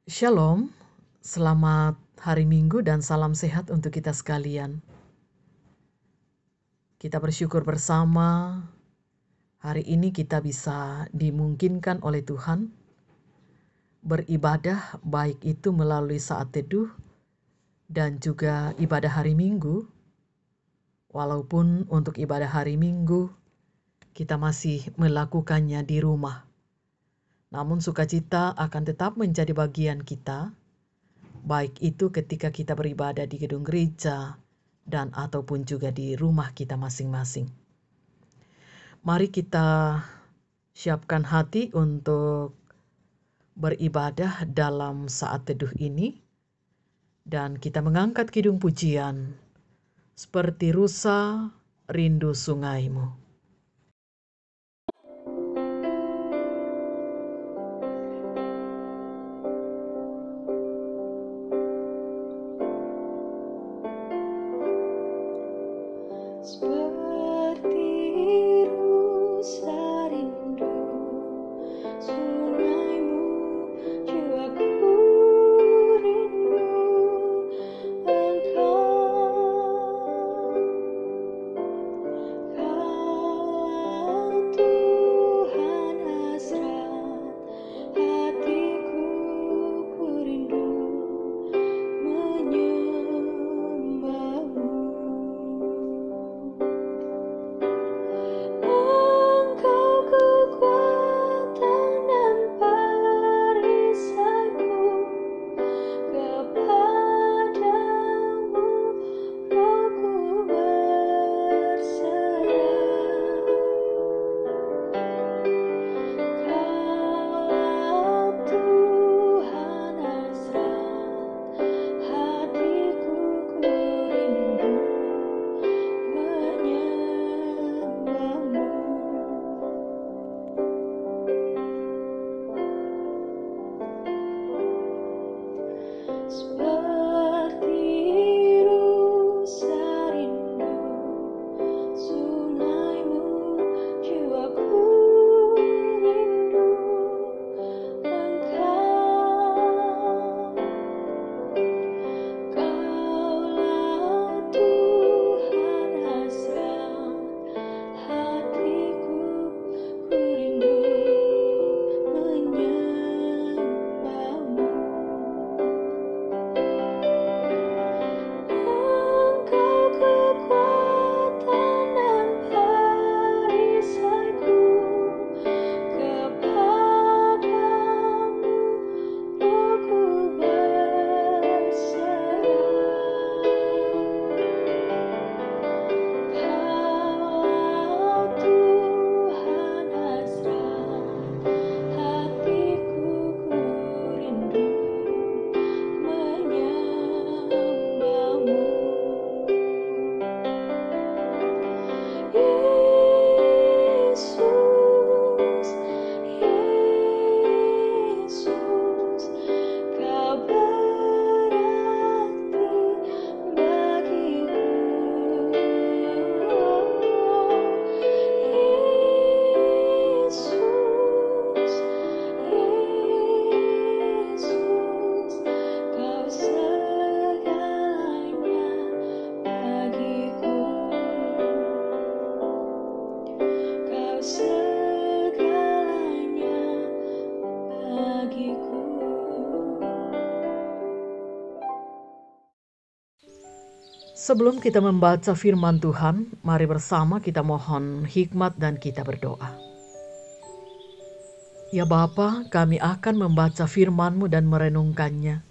Shalom, selamat hari Minggu dan salam sehat untuk kita sekalian. Kita bersyukur bersama hari ini kita bisa dimungkinkan oleh Tuhan beribadah, baik itu melalui saat teduh dan juga ibadah hari Minggu. Walaupun untuk ibadah hari Minggu kita masih melakukannya di rumah, namun sukacita akan tetap menjadi bagian kita, baik itu ketika kita beribadah di gedung gereja dan ataupun juga di rumah kita masing-masing. Mari kita siapkan hati untuk beribadah dalam saat teduh ini, dan kita mengangkat kidung pujian seperti rusa rindu sungaimu. Seperti rusa rindu sungaimu, jiwaku rindu Engkau. Kau Tuhan hasrat hatiku, ku rindu menyembahmu. Engkau kekuatan dan perisaiku, kepadamu rohku berserah. Kau Tuhan hasrat hatiku, ku rindu menyembahmu. Seperti rusa rindu sungaimu, jiwaku rindu Engkau. Kaulah Tuhan hasrat hatiku, ku rindu menyembahmu. Engkau kekuatan dan perisaiku, kepadamu rohku berserah. Kau Tuhan hasrat hatiku, ku rindu menyembahmu. Yesus, Yesus, Kau berarti bagiku. Yesus, Yesus, Kau segalanya bagiku. Kau segalanya bagiku. Sebelum kita membaca firman Tuhan, mari bersama kita mohon hikmat dan kita berdoa. Ya Bapa, kami akan membaca firman-Mu dan merenungkannya.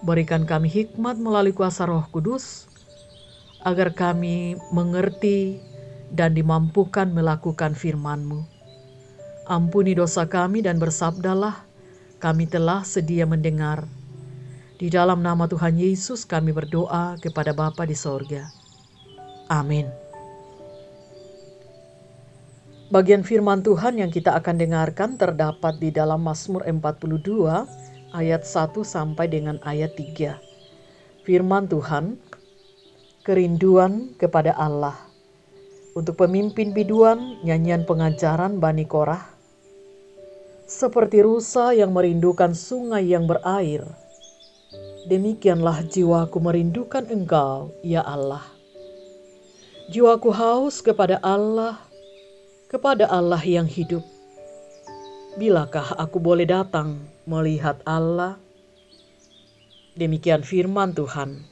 Berikan kami hikmat melalui kuasa Roh Kudus, agar kami mengerti dan dimampukan melakukan firman-Mu. Ampuni dosa kami dan bersabdalah, kami telah sedia mendengar. Di dalam nama Tuhan Yesus kami berdoa kepada Bapa di sorga. Amin. Bagian firman Tuhan yang kita akan dengarkan terdapat di dalam Mazmur 42 ayat 1 sampai dengan ayat 3. Firman Tuhan, kerinduan kepada Allah. Untuk pemimpin biduan, nyanyian pengajaran Bani Korah. Seperti rusa yang merindukan sungai yang berair, demikianlah jiwaku merindukan Engkau, ya Allah. Jiwaku haus kepada Allah yang hidup. Bilakah aku boleh datang melihat Allah? Demikian firman Tuhan.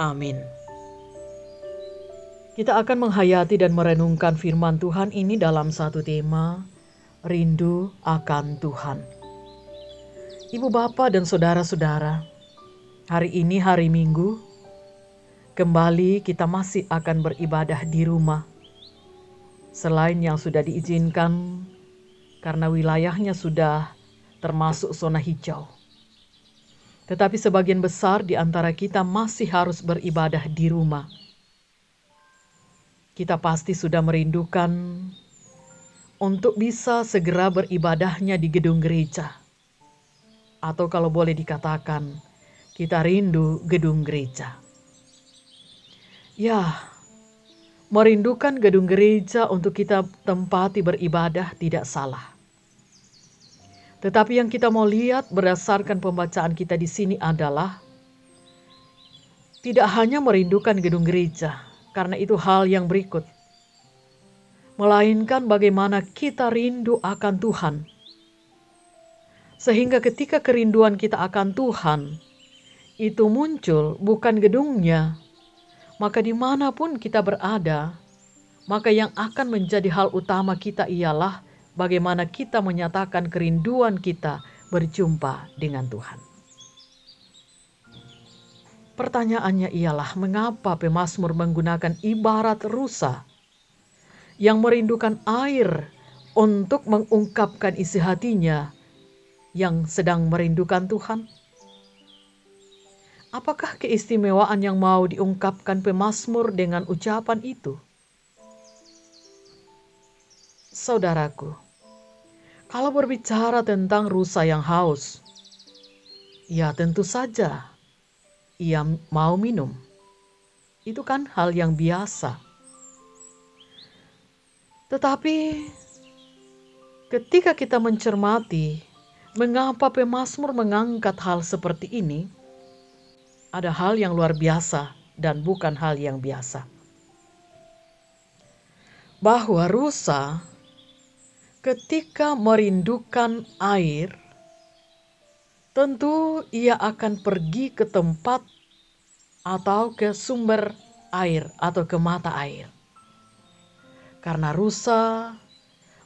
Amin. Kita akan menghayati dan merenungkan firman Tuhan ini dalam satu tema, rindu akan Tuhan. Ibu bapak dan saudara-saudara, hari ini hari Minggu, kembali kita masih akan beribadah di rumah. Selain yang sudah diizinkan karena wilayahnya sudah termasuk zona hijau. Tetapi sebagian besar di antara kita masih harus beribadah di rumah. Kita pasti sudah merindukan untuk bisa segera beribadahnya di gedung gereja. Atau kalau boleh dikatakan, kita rindu gedung gereja. Ya, merindukan gedung gereja untuk kita tempati beribadah tidak salah. Tetapi yang kita mau lihat berdasarkan pembacaan kita di sini adalah tidak hanya merindukan gedung gereja, karena itu hal yang berikut. Melainkan bagaimana kita rindu akan Tuhan. Sehingga ketika kerinduan kita akan Tuhan, itu muncul bukan gedungnya, maka dimanapun kita berada, maka yang akan menjadi hal utama kita ialah bagaimana kita menyatakan kerinduan kita berjumpa dengan Tuhan. Pertanyaannya ialah mengapa pemazmur menggunakan ibarat rusa yang merindukan air untuk mengungkapkan isi hatinya yang sedang merindukan Tuhan? Apakah keistimewaan yang mau diungkapkan pemazmur dengan ucapan itu? Saudaraku, kalau berbicara tentang rusa yang haus, ya tentu saja ia mau minum. Itu kan hal yang biasa. Tetapi ketika kita mencermati mengapa pemazmur mengangkat hal seperti ini, ada hal yang luar biasa dan bukan hal yang biasa. Bahwa rusa ketika merindukan air, tentu ia akan pergi ke tempat atau ke sumber air atau ke mata air. Karena rusa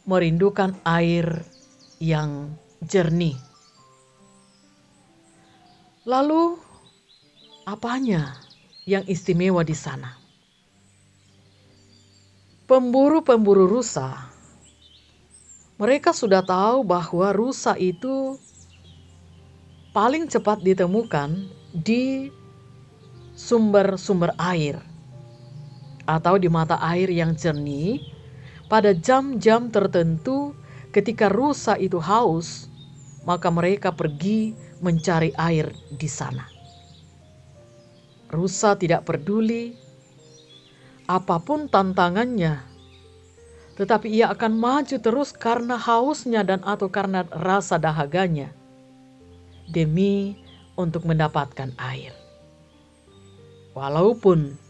merindukan air yang jernih. Lalu, apanya yang istimewa di sana? Pemburu-pemburu rusa, mereka sudah tahu bahwa rusa itu paling cepat ditemukan di sumber-sumber air atau di mata air yang jernih pada jam-jam tertentu. Ketika rusa itu haus, maka mereka pergi mencari air di sana. Rusa tidak peduli apapun tantangannya, tetapi ia akan maju terus karena hausnya dan atau karena rasa dahaganya demi untuk mendapatkan air. Walaupun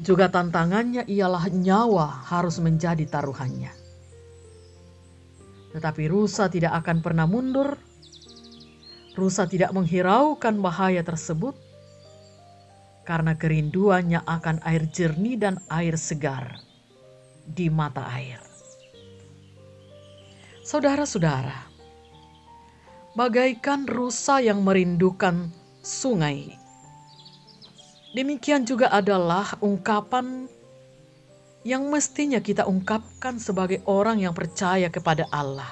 juga tantangannya ialah nyawa harus menjadi taruhannya. Tetapi rusa tidak akan pernah mundur. Rusa tidak menghiraukan bahaya tersebut karena kerinduannya akan air jernih dan air segar di mata air. Saudara-saudara, bagaikan rusa yang merindukan sungai, demikian juga adalah ungkapan yang mestinya kita ungkapkan sebagai orang yang percaya kepada Allah.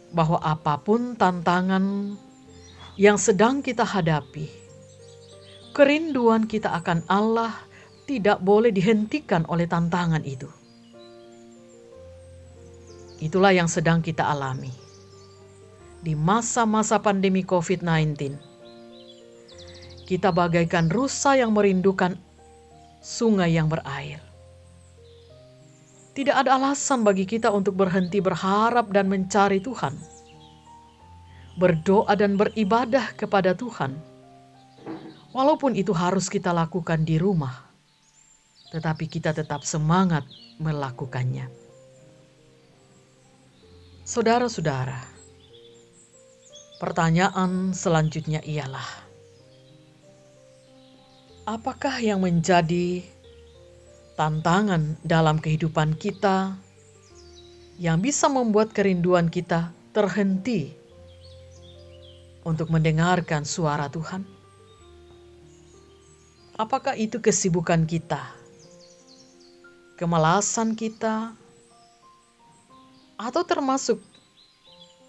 Bahwa apapun tantangan yang sedang kita hadapi, kerinduan kita akan Allah tidak boleh dihentikan oleh tantangan itu. Itulah yang sedang kita alami di masa-masa pandemi COVID-19. Kita bagaikan rusa yang merindukan sungai yang berair. Tidak ada alasan bagi kita untuk berhenti berharap dan mencari Tuhan, berdoa dan beribadah kepada Tuhan. Walaupun itu harus kita lakukan di rumah, tetapi kita tetap semangat melakukannya. Saudara-saudara, pertanyaan selanjutnya ialah, apakah yang menjadi tantangan dalam kehidupan kita yang bisa membuat kerinduan kita terhenti untuk mendengarkan suara Tuhan? Apakah itu kesibukan kita, kemalasan kita, atau termasuk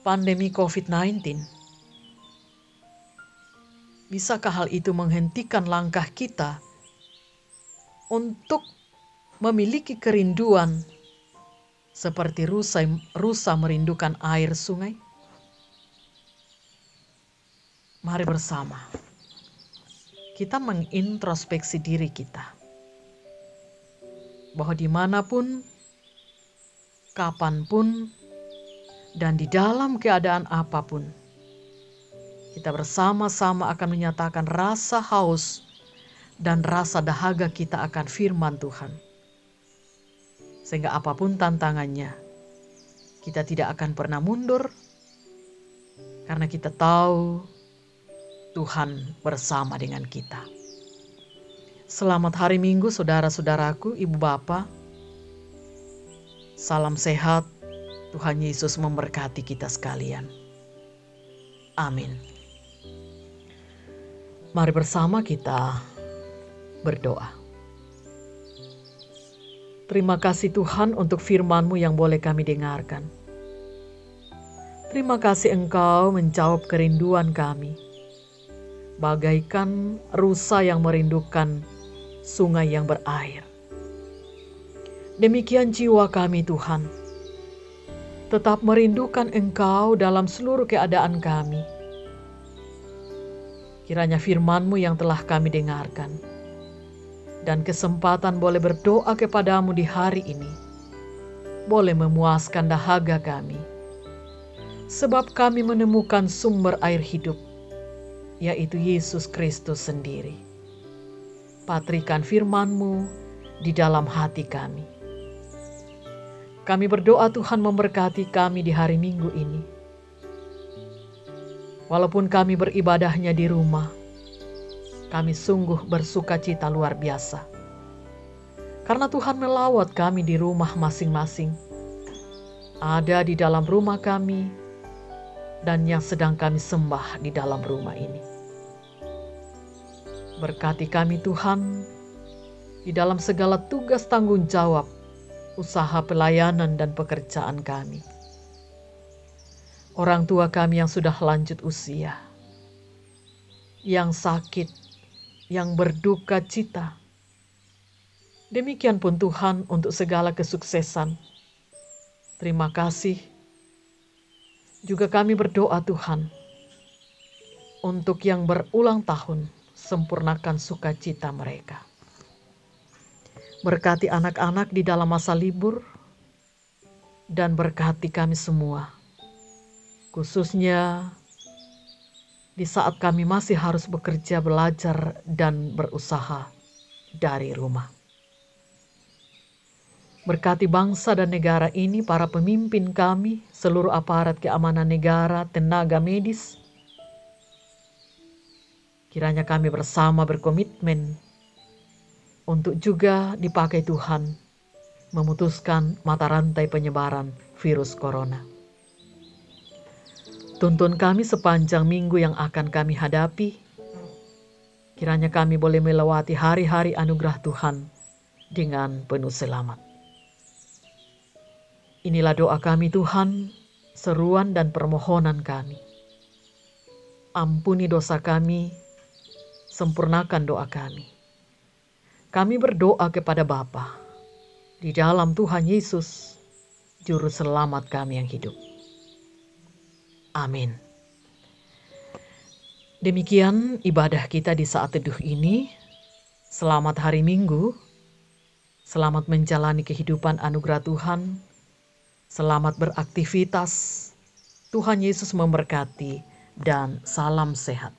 pandemi COVID-19? Bisakah hal itu menghentikan langkah kita untuk memiliki kerinduan seperti rusa merindukan air sungai? Mari bersama kita mengintrospeksi diri kita, bahwa dimanapun, kapanpun, dan di dalam keadaan apapun, kita bersama-sama akan menyatakan rasa haus dan rasa dahaga kita akan firman Tuhan. Sehingga apapun tantangannya, kita tidak akan pernah mundur, karena kita tahu Tuhan bersama dengan kita. Selamat hari Minggu saudara-saudaraku, ibu bapak. Salam sehat, Tuhan Yesus memberkati kita sekalian. Amin. Mari bersama kita berdoa. Terima kasih Tuhan untuk firman-Mu yang boleh kami dengarkan. Terima kasih Engkau menjawab kerinduan kami, bagaikan rusa yang merindukan sungai yang berair. Demikian jiwa kami Tuhan, tetap merindukan Engkau dalam seluruh keadaan kami. Kiranya firman-Mu yang telah kami dengarkan, dan kesempatan boleh berdoa kepadamu di hari ini, boleh memuaskan dahaga kami, sebab kami menemukan sumber air hidup, yaitu Yesus Kristus sendiri. Patrikan firman-Mu di dalam hati kami. Kami berdoa Tuhan memberkati kami di hari Minggu ini. Walaupun kami beribadahnya di rumah, kami sungguh bersuka cita luar biasa. Karena Tuhan melawat kami di rumah masing-masing. Ada di dalam rumah kami, dan yang sedang kami sembah di dalam rumah ini. Berkati kami Tuhan, di dalam segala tugas tanggung jawab, usaha pelayanan dan pekerjaan kami. Orang tua kami yang sudah lanjut usia, yang sakit, yang berduka cita. Demikian pun Tuhan untuk segala kesuksesan. Terima kasih. Juga kami berdoa Tuhan, untuk yang berulang tahun, sempurnakan sukacita mereka. Berkati anak-anak di dalam masa libur, dan berkati kami semua. Khususnya di saat kami masih harus bekerja, belajar, dan berusaha dari rumah. Berkati bangsa dan negara ini, para pemimpin kami, seluruh aparat keamanan negara, tenaga medis. Kiranya kami bersama berkomitmen untuk juga dipakai Tuhan memutuskan mata rantai penyebaran virus corona. Tuntun kami sepanjang minggu yang akan kami hadapi. Kiranya kami boleh melewati hari-hari anugerah Tuhan dengan penuh selamat. Inilah doa kami Tuhan, seruan dan permohonan kami. Ampuni dosa kami, sempurnakan doa kami. Kami berdoa kepada Bapa di dalam Tuhan Yesus, Juru Selamat kami yang hidup. Amin. Demikian ibadah kita di saat teduh ini. Selamat hari Minggu. Selamat menjalani kehidupan anugerah Tuhan. Selamat beraktivitas. Tuhan Yesus memberkati dan salam sehat.